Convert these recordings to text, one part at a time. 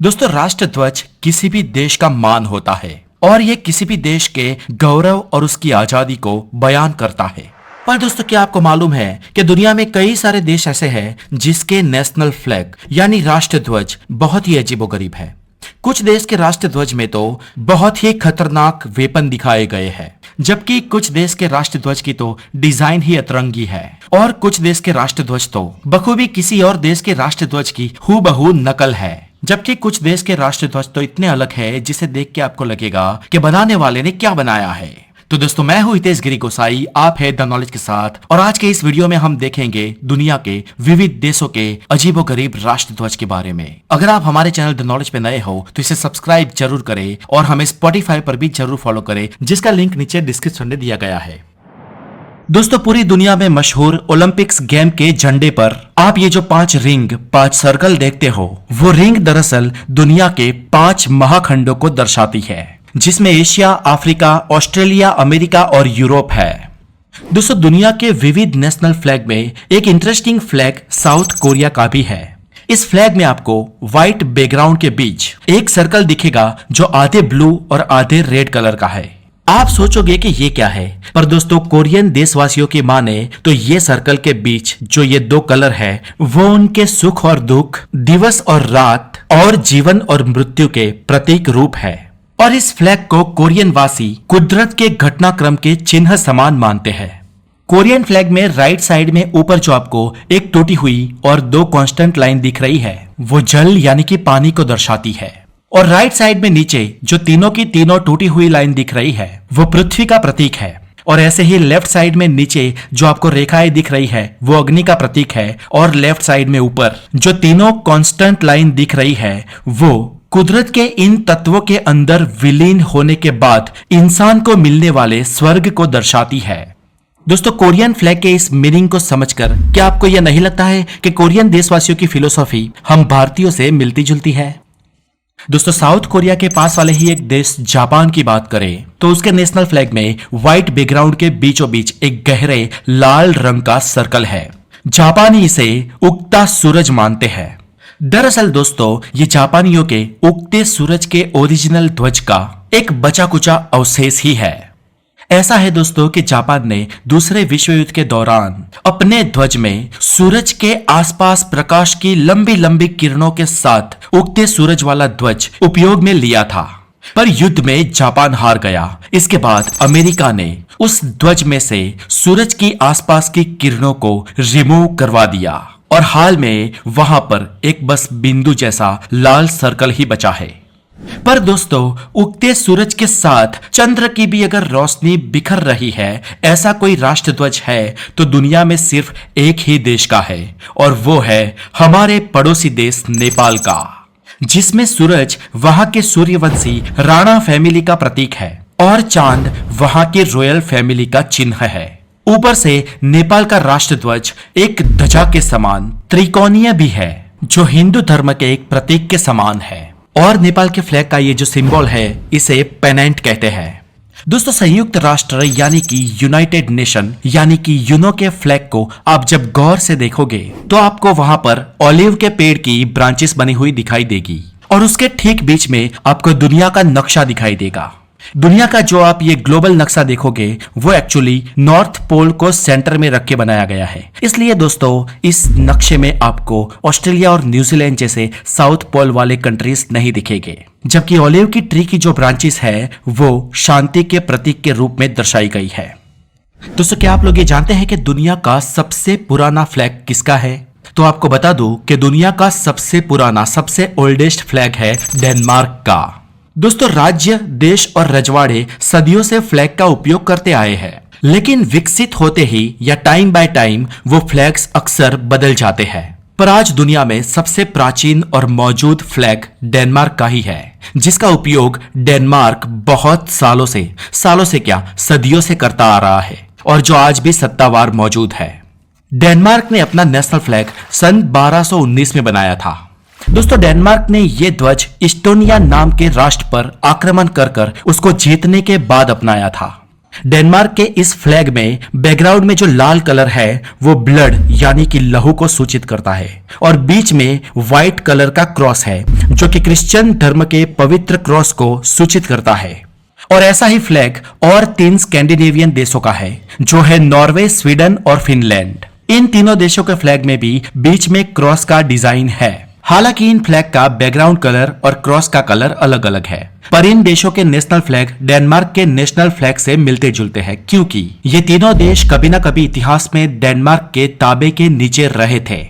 दोस्तों, राष्ट्र ध्वज किसी भी देश का मान होता है और ये किसी भी देश के गौरव और उसकी आजादी को बयान करता है। पर दोस्तों, क्या आपको मालूम है कि दुनिया में कई सारे देश ऐसे हैं जिसके नेशनल फ्लैग यानी राष्ट्र ध्वज बहुत ही अजीबोगरीब है। कुछ देश के राष्ट्र ध्वज में तो बहुत ही खतरनाक वेपन दिखाए गए हैं, जबकि कुछ देश के राष्ट्र ध्वज की तो डिजाइन ही अतरंगी है और कुछ देश के राष्ट्र ध्वज तो बखूबी किसी और देश के राष्ट्र ध्वज की हूबहू नकल है। जबकि कुछ देश के राष्ट्र ध्वज तो इतने अलग है जिसे देख के आपको लगेगा कि बनाने वाले ने क्या बनाया है। तो दोस्तों, मैं हूं हितेश गिरी गोसाई, आप है द नॉलेज के साथ, और आज के इस वीडियो में हम देखेंगे दुनिया के विविध देशों के अजीबोगरीब राष्ट्र ध्वज के बारे में। अगर आप हमारे चैनल द नॉलेज पे नए हो तो इसे सब्सक्राइब जरूर करें और हमें स्पॉटिफाई पर भी जरूर फॉलो करें, जिसका लिंक नीचे डिस्क्रिप्शन में दिया गया है। दोस्तों, पूरी दुनिया में मशहूर ओलंपिक्स गेम के झंडे पर आप ये जो 5 सर्कल देखते हो, वो रिंग दरअसल दुनिया के 5 महाखंडों को दर्शाती है, जिसमें एशिया, अफ्रीका, ऑस्ट्रेलिया, अमेरिका और यूरोप है। दोस्तों, दुनिया के विविध नेशनल फ्लैग में एक इंटरेस्टिंग फ्लैग साउथ कोरिया का भी है। इस फ्लैग में आपको व्हाइट बैकग्राउंड के बीच एक सर्कल दिखेगा जो आधे ब्लू और आधे रेड कलर का है। आप सोचोगे कि ये क्या है, पर दोस्तों, कोरियन देशवासियों की माने तो ये सर्कल के बीच जो ये 2 कलर है वो उनके सुख और दुख, दिवस और रात और जीवन और मृत्यु के प्रतीक रूप है। और इस फ्लैग को कोरियन वासी कुदरत के घटनाक्रम के चिन्ह समान मानते हैं। कोरियन फ्लैग में राइट साइड में ऊपर जो आपको एक टूटी हुई और 2 कांस्टेंट लाइन दिख रही है, वो जल यानी कि पानी को दर्शाती है। और राइट साइड में नीचे जो तीनों की तीनों टूटी हुई लाइन दिख रही है, वो पृथ्वी का प्रतीक है। और ऐसे ही लेफ्ट साइड में नीचे जो आपको रेखाएं दिख रही है, वो अग्नि का प्रतीक है। और लेफ्ट साइड में ऊपर जो तीनों कांस्टेंट लाइन दिख रही है, वो कुदरत के इन तत्वों के अंदर विलीन होने के बाद इंसान को मिलने वाले स्वर्ग को दर्शाती है। दोस्तों, कोरियन फ्लैग के इस मीनिंग को समझकर क्या आपको यह नहीं लगता है कि कोरियन देशवासियों की फिलोसॉफी हम भारतीयों से मिलती जुलती है? दोस्तों, साउथ कोरिया के पास वाले ही एक देश जापान की बात करें तो उसके नेशनल फ्लैग में व्हाइट बैकग्राउंड के बीचों बीच एक गहरे लाल रंग का सर्कल है। जापानी इसे उगता सूरज मानते हैं। दरअसल दोस्तों, ये जापानियों के उगते सूरज के ओरिजिनल ध्वज का एक बचा कुचा अवशेष ही है। ऐसा है दोस्तों कि जापान ने दूसरे विश्व युद्ध के दौरान अपने ध्वज में सूरज के आसपास प्रकाश की लंबी लंबी किरणों के साथ उगते सूरज वाला ध्वज उपयोग में लिया था, पर युद्ध में जापान हार गया। इसके बाद अमेरिका ने उस ध्वज में से सूरज की आसपास की किरणों को रिमूव करवा दिया और हाल में वहां पर एक बस बिंदु जैसा लाल सर्कल ही बचा है। पर दोस्तों, उगते सूरज के साथ चंद्र की भी अगर रोशनी बिखर रही है, ऐसा कोई राष्ट्र ध्वज है तो दुनिया में सिर्फ एक ही देश का है, और वो है हमारे पड़ोसी देश नेपाल का, जिसमें सूरज वहां के सूर्यवंशी राणा फैमिली का प्रतीक है और चांद वहां के रॉयल फैमिली का चिन्ह है। ऊपर से नेपाल का राष्ट्र ध्वज एक ध्वजा के समान त्रिकोणीय भी है, जो हिंदू धर्म के एक प्रतीक के समान है। और नेपाल के फ्लैग का ये जो सिंबल है, इसे पेनेंट कहते हैं। दोस्तों, संयुक्त राष्ट्र यानी कि यूनाइटेड नेशन यानी कि यूनो के फ्लैग को आप जब गौर से देखोगे तो आपको वहां पर ऑलिव के पेड़ की ब्रांचेस बनी हुई दिखाई देगी और उसके ठीक बीच में आपको दुनिया का नक्शा दिखाई देगा। दुनिया का जो आप ये ग्लोबल नक्शा देखोगे, वो एक्चुअली नॉर्थ पोल को सेंटर में रख के बनाया गया है। इसलिए दोस्तों, इस नक्शे में आपको ऑस्ट्रेलिया और न्यूजीलैंड जैसे साउथ पोल वाले कंट्रीज नहीं दिखेंगे, जबकि ऑलिव की ट्री की जो ब्रांचेस है वो शांति के प्रतीक के रूप में दर्शाई गई है। दोस्तों, क्या आप लोग ये जानते हैं कि दुनिया का सबसे पुराना फ्लैग किसका है? तो आपको बता दूं कि दुनिया का सबसे पुराना, सबसे ओल्डेस्ट फ्लैग है डेनमार्क का। दोस्तों, राज्य, देश और रजवाड़े सदियों से फ्लैग का उपयोग करते आए हैं, लेकिन विकसित होते ही या टाइम बाय टाइम वो फ्लैग्स अक्सर बदल जाते हैं। पर आज दुनिया में सबसे प्राचीन और मौजूद फ्लैग डेनमार्क का ही है, जिसका उपयोग डेनमार्क बहुत सालों से क्या, सदियों से करता आ रहा है और जो आज भी सत्तावार मौजूद है। डेनमार्क ने अपना नेशनल फ्लैग सन 1219 में बनाया था। दोस्तों, डेनमार्क ने यह ध्वज इस्टोनिया नाम के राष्ट्र पर आक्रमण कर उसको जीतने के बाद अपनाया था। डेनमार्क के इस फ्लैग में बैकग्राउंड में जो लाल कलर है वो ब्लड यानी कि लहू को सूचित करता है और बीच में व्हाइट कलर का क्रॉस है जो कि क्रिश्चियन धर्म के पवित्र क्रॉस को सूचित करता है। और ऐसा ही फ्लैग और 3 स्कैंडिनेवियन देशों का है जो है नॉर्वे, स्वीडन और फिनलैंड। इन तीनों देशों के फ्लैग में भी बीच में क्रॉस का डिजाइन है। हालांकि इन फ्लैग का बैकग्राउंड कलर और क्रॉस का कलर अलग अलग है, पर इन देशों के नेशनल फ्लैग डेनमार्क के नेशनल फ्लैग से मिलते जुलते हैं क्योंकि ये तीनों देश कभी ना कभी इतिहास में डेनमार्क के ताबे के नीचे रहे थे।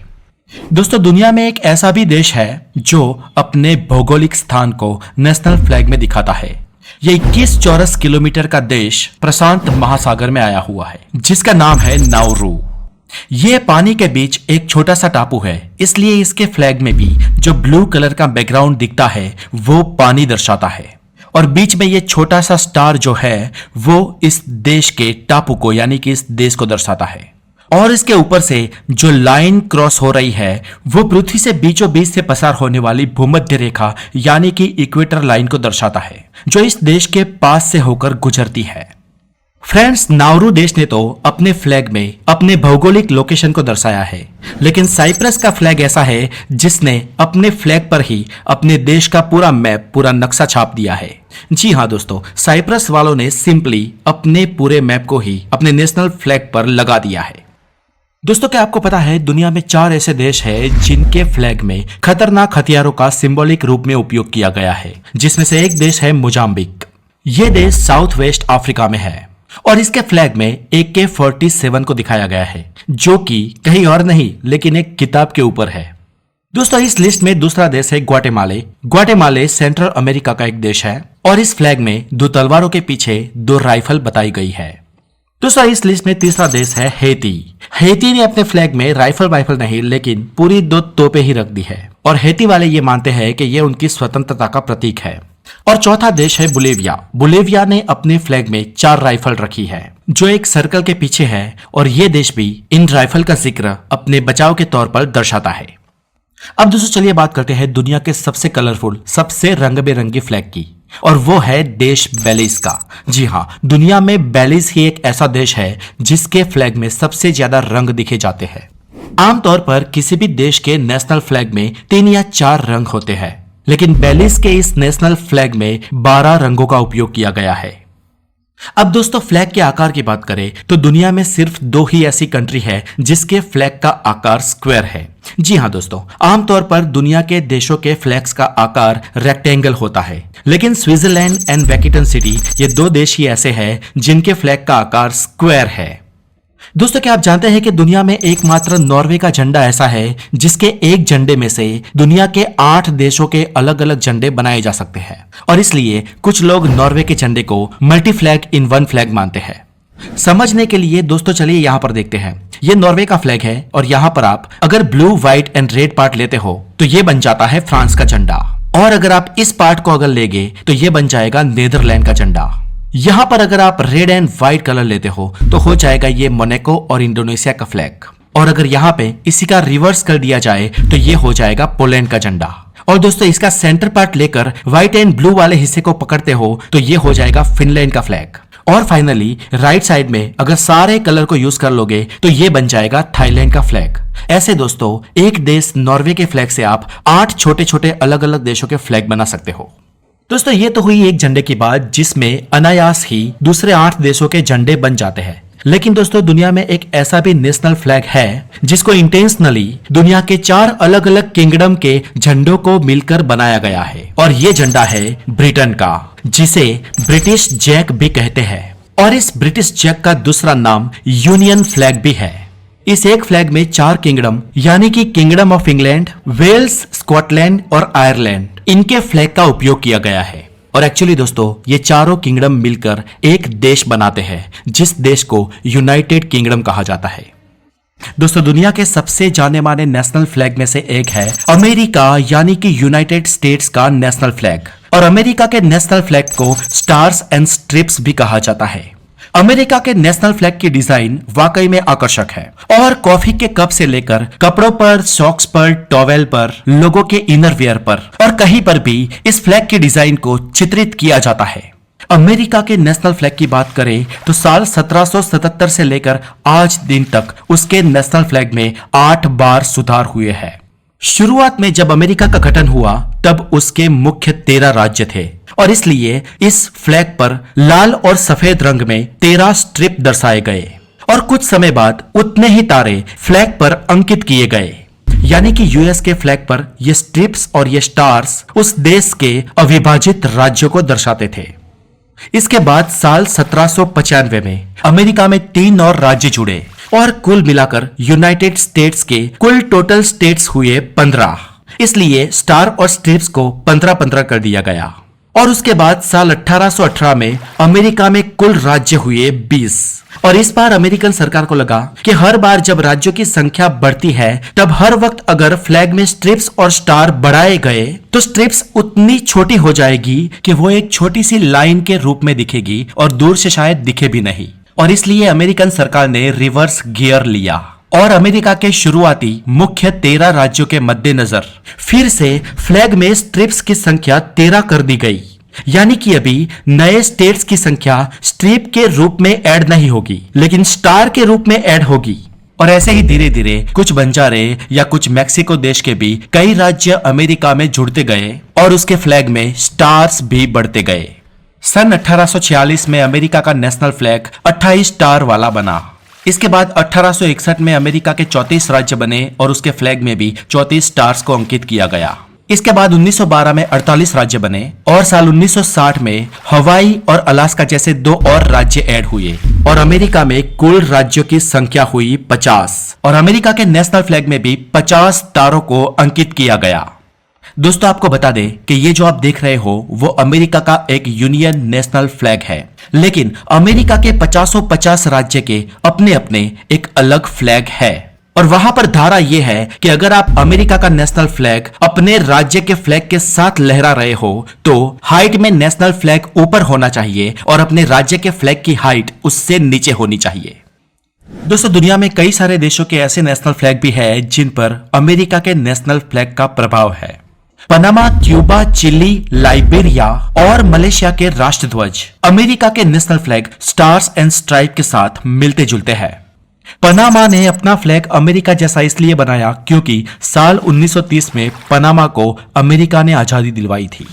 दोस्तों, दुनिया में एक ऐसा भी देश है जो अपने भौगोलिक स्थान को नेशनल फ्लैग में दिखाता है। ये 21 चौरस किलोमीटर का देश प्रशांत महासागर में आया हुआ है जिसका नाम है नाउरू। ये पानी के बीच एक छोटा सा टापू है, इसलिए इसके फ्लैग में भी जो ब्लू कलर का बैकग्राउंड दिखता है वो पानी दर्शाता है और बीच में ये छोटा सा स्टार जो है वो इस देश के टापू को यानी कि इस देश को दर्शाता है। और इसके ऊपर से जो लाइन क्रॉस हो रही है वो पृथ्वी से बीचों बीच से पसार होने वाली भूमध्य रेखा यानी कि इक्वेटर लाइन को दर्शाता है जो इस देश के पास से होकर गुजरती है। फ्रेंड्स, नाउरू देश ने तो अपने फ्लैग में अपने भौगोलिक लोकेशन को दर्शाया है, लेकिन साइप्रस का फ्लैग ऐसा है जिसने अपने फ्लैग पर ही अपने देश का पूरा मैप, पूरा नक्शा छाप दिया है। जी हाँ दोस्तों, साइप्रस वालों ने सिंपली अपने पूरे मैप को ही अपने नेशनल फ्लैग पर लगा दिया है। दोस्तों, क्या आपको पता है दुनिया में 4 ऐसे देश हैं जिनके फ्लैग में खतरनाक हथियारों का सिंबॉलिक रूप में उपयोग किया गया है, जिसमें से एक देश है मोजाम्बिक। ये देश साउथ वेस्ट अफ्रीका में है और इसके फ्लैग में AK-47 को दिखाया गया है जो कि कहीं और नहीं लेकिन एक किताब के ऊपर है। दोस्तों, इस लिस्ट में दूसरा देश है ग्वाटेमाले। ग्वाटेमाले सेंट्रल अमेरिका का एक देश है और इस फ्लैग में 2 तलवारों के पीछे 2 राइफल बताई गई है। दोस्तों, इस लिस्ट में तीसरा देश है हैती। हैती ने अपने फ्लैग में राइफल नहीं लेकिन पूरी 2 तोपें ही रख दी है और हैती वाले ये मानते हैं कि ये उनकी स्वतंत्रता का प्रतीक है। और चौथा देश है बुलेविया। बुलेविया ने अपने फ्लैग में 4 राइफल रखी है जो एक सर्कल के पीछे है और ये देश भी इन राइफल का जिक्र अपने बचाव के तौर पर दर्शाता है। अब दोस्तों, चलिए बात करते हैं दुनिया के सबसे कलरफुल, सबसे रंग बिरंगी फ्लैग की, और वो है देश बेलिज का। जी हाँ, दुनिया में बेलिज ही एक ऐसा देश है जिसके फ्लैग में सबसे ज्यादा रंग दिखे जाते हैं। आमतौर पर किसी भी देश के नेशनल फ्लैग में 3 या 4 रंग होते हैं, लेकिन बेलिज के इस नेशनल फ्लैग में 12 रंगों का उपयोग किया गया है। अब दोस्तों, फ्लैग के आकार की बात करें तो दुनिया में सिर्फ 2 ही ऐसी कंट्री है जिसके फ्लैग का आकार स्क्वायर है। जी हाँ दोस्तों, आमतौर पर दुनिया के देशों के फ्लैग्स का आकार रेक्टेंगल होता है, लेकिन स्विट्जरलैंड एंड वेटिकन सिटी ये 2 देश ही ऐसे हैं जिनके फ्लैग का आकार स्क्वायर है। दोस्तों, क्या आप जानते हैं कि दुनिया में एकमात्र नॉर्वे का झंडा ऐसा है जिसके एक झंडे में से दुनिया के 8 देशों के अलग अलग झंडे बनाए जा सकते हैं, और इसलिए कुछ लोग नॉर्वे के झंडे को multi flag in one flag मानते हैं। समझने के लिए दोस्तों चलिए यहाँ पर देखते हैं। ये नॉर्वे का फ्लैग है और यहाँ पर आप अगर blue, white and red part लेते हो तो ये बन जाता है फ्रांस का झंडा, और अगर आप इस पार्ट को अगर लेंगे तो ये बन जाएगा नीदरलैंड का झंडा। यहां पर अगर आप रेड एंड व्हाइट कलर लेते हो तो हो जाएगा ये मोनाको और इंडोनेशिया का फ्लैग, और अगर यहाँ पे इसी का रिवर्स कर दिया जाए तो ये हो जाएगा पोलैंड का झंडा। और दोस्तों, इसका सेंटर पार्ट लेकर व्हाइट एंड ब्लू वाले हिस्से को पकड़ते हो तो ये हो जाएगा फिनलैंड का फ्लैग। और फाइनली राइट साइड में अगर सारे कलर को यूज कर लोगे तो ये बन जाएगा थाईलैंड का फ्लैग। ऐसे दोस्तों, एक देश नॉर्वे के फ्लैग से आप 8 छोटे छोटे अलग अलग देशों के फ्लैग बना सकते हो। दोस्तों, ये तो हुई एक झंडे की बात जिसमें अनायास ही दूसरे 8 देशों के झंडे बन जाते हैं। लेकिन दोस्तों, दुनिया में एक ऐसा भी नेशनल फ्लैग है जिसको इंटेंशनली दुनिया के 4 अलग अलग किंगडम के झंडों को मिलकर बनाया गया है, और ये झंडा है ब्रिटेन का, जिसे ब्रिटिश जैक भी कहते हैं। और इस ब्रिटिश जैक का दूसरा नाम यूनियन फ्लैग भी है। इस एक फ्लैग में 4 किंगडम यानी कि kingdom of England, Wales, Scotland और आयरलैंड, इनके फ्लैग का उपयोग किया गया है। और एक्चुअली दोस्तों, ये चारों किंगडम मिलकर एक देश बनाते हैं जिस देश को यूनाइटेड किंगडम कहा जाता है। दोस्तों, दुनिया के सबसे जाने माने नेशनल फ्लैग में से एक है अमेरिका यानी कि यूनाइटेड स्टेट्स का नेशनल फ्लैग, और अमेरिका के नेशनल फ्लैग को स्टार्स एंड स्ट्रिप्स भी कहा जाता है। अमेरिका के नेशनल फ्लैग की डिजाइन वाकई में आकर्षक है, और कॉफी के कप से लेकर कपड़ों पर, सॉक्स पर, टॉवेल पर, लोगों के इनर वियर पर और कहीं पर भी इस फ्लैग की डिजाइन को चित्रित किया जाता है। अमेरिका के नेशनल फ्लैग की बात करें तो साल 1777 से लेकर आज दिन तक उसके नेशनल फ्लैग में 8 बार सुधार हुए हैं। शुरुआत में जब अमेरिका का गठन हुआ तब उसके मुख्य 13 राज्य थे और इसलिए इस फ्लैग पर लाल और सफेद रंग में 13 स्ट्रिप दर्शाए गए और कुछ समय बाद उतने ही तारे फ्लैग पर अंकित किए गए। यानी कि यूएस के फ्लैग पर ये स्ट्रिप्स और ये स्टार्स उस देश के अविभाजित राज्यों को दर्शाते थे। इसके बाद साल 1795 में अमेरिका में 3 और राज्य जुड़े और कुल मिलाकर यूनाइटेड स्टेट्स के कुल टोटल स्टेट्स हुए 15। इसलिए स्टार और स्ट्रिप्स को 15-15 कर दिया गया। और उसके बाद साल 1818 में अमेरिका में कुल राज्य हुए 20 और इस बार अमेरिकन सरकार को लगा कि हर बार जब राज्यों की संख्या बढ़ती है तब हर वक्त अगर फ्लैग में स्ट्रिप्स और स्टार बढ़ाए गए तो स्ट्रिप्स उतनी छोटी हो जाएगी कि वो एक छोटी सी लाइन के रूप में दिखेगी और दूर से शायद दिखे भी नहीं। और इसलिए अमेरिकन सरकार ने रिवर्स गियर लिया और अमेरिका के शुरुआती मुख्य 13 राज्यों के मद्देनजर फिर से फ्लैग में स्ट्रिप्स की संख्या 13 कर दी गई। यानी कि अभी नए स्टेट्स की संख्या स्ट्रिप के रूप में ऐड नहीं होगी लेकिन स्टार के रूप में ऐड होगी। और ऐसे ही धीरे धीरे कुछ बंजारे या कुछ मैक्सिको देश के भी कई राज्य अमेरिका में जुड़ते गए और उसके फ्लैग में स्टार्स भी बढ़ते गए। सन 1846 में अमेरिका का नेशनल फ्लैग 28 स्टार वाला बना। इसके बाद 1861 में अमेरिका के 34 राज्य बने और उसके फ्लैग में भी 34 स्टार्स को अंकित किया गया। इसके बाद 1912 में 48 राज्य बने और साल 1960 में हवाई और अलास्का जैसे 2 और राज्य ऐड हुए और अमेरिका में कुल राज्यों की संख्या हुई 50 और अमेरिका के नेशनल फ्लैग में भी 50 तारों को अंकित किया गया। दोस्तों आपको बता दें कि ये जो आप देख रहे हो वो अमेरिका का एक यूनियन नेशनल फ्लैग है, लेकिन अमेरिका के 50 राज्य के अपने अपने एक अलग फ्लैग है और वहां पर धारा यह है कि अगर आप अमेरिका का नेशनल फ्लैग अपने राज्य के फ्लैग के साथ लहरा रहे हो तो हाइट में नेशनल फ्लैग ऊपर होना चाहिए और अपने राज्य के फ्लैग की हाइट उससे नीचे होनी चाहिए। दोस्तों दुनिया में कई सारे देशों के ऐसे नेशनल फ्लैग भी है जिन पर अमेरिका के नेशनल फ्लैग का प्रभाव है। पनामा, क्यूबा, चिली, लाइबेरिया और मलेशिया के राष्ट्रध्वज अमेरिका के national flag stars and stripe के साथ मिलते जुलते हैं। पनामा ने अपना फ्लैग अमेरिका जैसा इसलिए बनाया क्योंकि साल 1930 में पनामा को अमेरिका ने आजादी दिलवाई थी।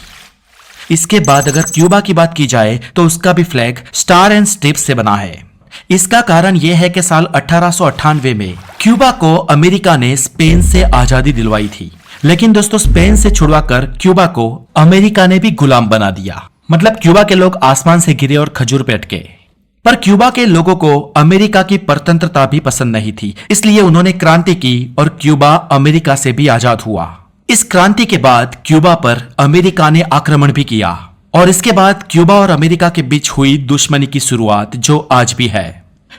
इसके बाद अगर क्यूबा की बात की जाए तो उसका भी फ्लैग स्टार एंड स्ट्रिप्स से बना है। इसका कारण यह है कि साल 1898 में क्यूबा को अमेरिका ने स्पेन से आजादी दिलवाई थी, लेकिन दोस्तों स्पेन से छुड़वाकर क्यूबा को अमेरिका ने भी गुलाम बना दिया। मतलब क्यूबा के लोग आसमान से गिरे और खजूर पे अटके। पर क्यूबा के लोगों को अमेरिका की परतंत्रता भी पसंद नहीं थी, इसलिए उन्होंने क्रांति की और क्यूबा अमेरिका से भी आजाद हुआ। इस क्रांति के बाद क्यूबा पर अमेरिका ने आक्रमण भी किया और इसके बाद क्यूबा और अमेरिका के बीच हुई दुश्मनी की शुरुआत जो आज भी है।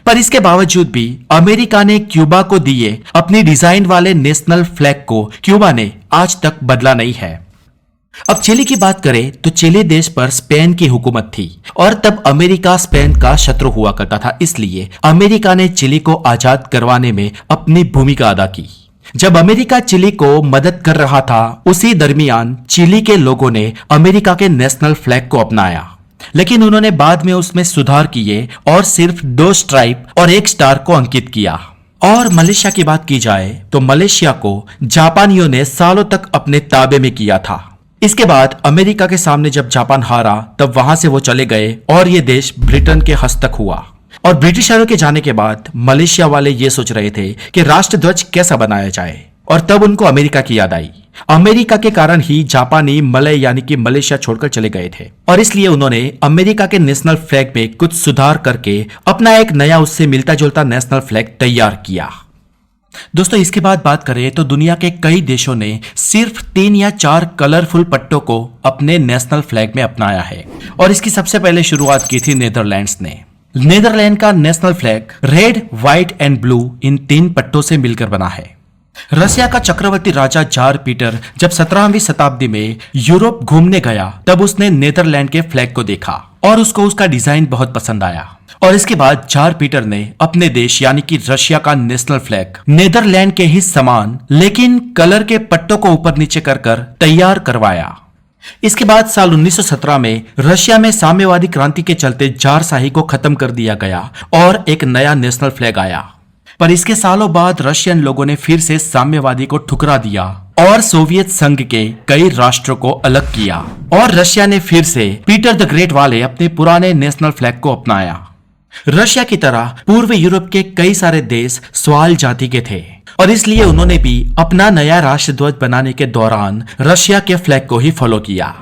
पर इसके बावजूद भी अमेरिका ने क्यूबा को दिए अपनी डिजाइन वाले नेशनल फ्लैग को क्यूबा ने आज तक बदला नहीं है। अब चिली की बात करें तो चिली देश पर स्पेन की हुकूमत थी और तब अमेरिका स्पेन का शत्रु हुआ करता था, इसलिए अमेरिका ने चिली को आजाद करवाने में अपनी भूमिका अदा की। जब अमेरिका चिली को मदद कर रहा था उसी दरमियान चिली के लोगों ने अमेरिका के नेशनल फ्लैग को अपनाया, लेकिन उन्होंने बाद में उसमें सुधार किए और सिर्फ 2 स्ट्राइप और 1 स्टार को अंकित किया। और मलेशिया की बात की जाए तो मलेशिया को जापानियों ने सालों तक अपने ताबे में किया था। इसके बाद अमेरिका के सामने जब जापान हारा तब वहां से वो चले गए और ये देश ब्रिटेन के हस्तक हुआ। और ब्रिटिशरों के जाने के बाद मलेशिया वाले ये सोच रहे थे कि राष्ट्रध्वज कैसा बनाया जाए और तब उनको अमेरिका की याद आई। अमेरिका के कारण ही जापानी मलय यानी कि मलेशिया छोड़कर चले गए थे और इसलिए उन्होंने अमेरिका के नेशनल फ्लैग में कुछ सुधार करके अपना एक नया उससे मिलता जुलता नेशनल फ्लैग तैयार किया। दोस्तों इसके बाद बात करें तो दुनिया के कई देशों ने सिर्फ 3 या 4 कलरफुल पट्टों को अपने नेशनल फ्लैग में अपनाया है और इसकी सबसे पहले शुरुआत की थी नीदरलैंड्स ने। नीदरलैंड का national flag red, white and blue इन 3 पट्टों से मिलकर बना है। रसिया का चक्रवर्ती राजा जार पीटर जब 17वीं शताब्दी में यूरोप घूमने गया तब उसने नीदरलैंड के फ्लैग को देखा और उसको उसका डिजाइन बहुत पसंद आया और इसके बाद जार पीटर ने अपने देश यानी कि रशिया का नेशनल फ्लैग नीदरलैंड के ही समान लेकिन कलर के पट्टों को ऊपर नीचे कर तैयार करवाया। इसके बाद साल 1917 में रशिया में साम्यवादी क्रांति के चलते जारशाही को खत्म कर दिया गया और एक नया नेशनल फ्लैग आया। पर इसके सालों बाद रशियन लोगों ने फिर से साम्यवादी को ठुकरा दिया और सोवियत संघ के कई राष्ट्रों को अलग किया और रशिया ने फिर से पीटर द ग्रेट वाले अपने पुराने नेशनल फ्लैग को अपनाया। रशिया की तरह पूर्व यूरोप के कई सारे देश स्वाल जाति के थे और इसलिए उन्होंने भी अपना नया राष्ट्रध्वज बनाने के दौरान रशिया के फ्लैग को ही फॉलो किया।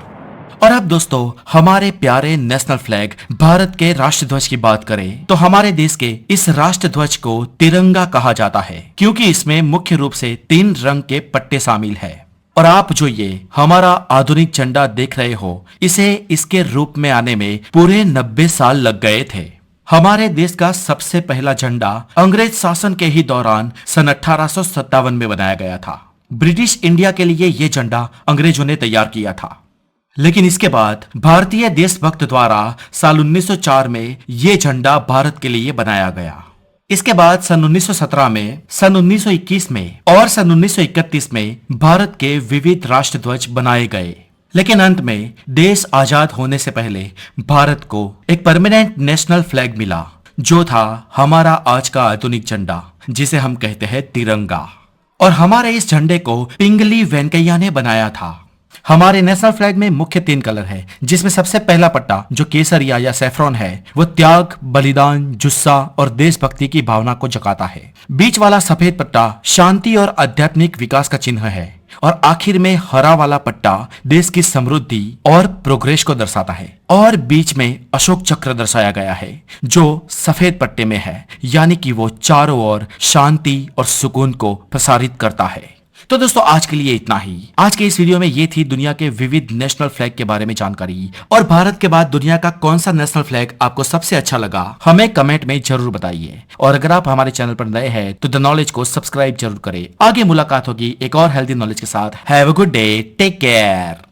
और अब दोस्तों हमारे प्यारे नेशनल फ्लैग भारत के राष्ट्रध्वज की बात करें तो हमारे देश के इस राष्ट्रध्वज को तिरंगा कहा जाता है क्योंकि इसमें मुख्य रूप से 3 रंग के पट्टे शामिल है। और आप जो ये हमारा आधुनिक झंडा देख रहे हो इसे इसके रूप में आने में पूरे 90 साल लग गए थे। हमारे देश का सबसे पहला झंडा अंग्रेज शासन के ही दौरान सन 1857 में बनाया गया था। ब्रिटिश इंडिया के लिए यह झंडा अंग्रेजों ने तैयार किया था, लेकिन इसके बाद भारतीय देशभक्त द्वारा साल 1904 में यह झंडा भारत के लिए बनाया गया। इसके बाद सन 1917 में, सन 1921 में और सन 1931 में भारत के विविध राष्ट्रध्वज बनाए गए, लेकिन अंत में देश आजाद होने से पहले भारत को एक परमानेंट नेशनल फ्लैग मिला जो था हमारा आज का आधुनिक झंडा जिसे हम कहते हैं तिरंगा। और हमारे इस झंडे को पिंगली वेंकैया ने बनाया था। हमारे नेशनल फ्लैग में मुख्य 3 कलर है जिसमें सबसे पहला पट्टा जो केसरिया या सैफ्रॉन है वो त्याग, बलिदान, जुस्सा और देशभक्ति की भावना को जगाता है। बीच वाला सफेद पट्टा शांति और आध्यात्मिक विकास का चिन्ह है और आखिर में हरा वाला पट्टा देश की समृद्धि और प्रोग्रेस को दर्शाता है। और बीच में अशोक चक्र दर्शाया गया है जो सफेद पट्टे में है, यानी कि वो चारों ओर शांति और सुकून को प्रसारित करता है। तो दोस्तों आज के लिए इतना ही। आज के इस वीडियो में ये थी दुनिया के विविध नेशनल फ्लैग के बारे में जानकारी। और भारत के बाद दुनिया का कौन सा नेशनल फ्लैग आपको सबसे अच्छा लगा हमें कमेंट में जरूर बताइए। और अगर आप हमारे चैनल पर नए हैं तो द नॉलेज को सब्सक्राइब जरूर करें। आगे मुलाकात होगी एक और हेल्दी नॉलेज के साथ। Have a good day, take care.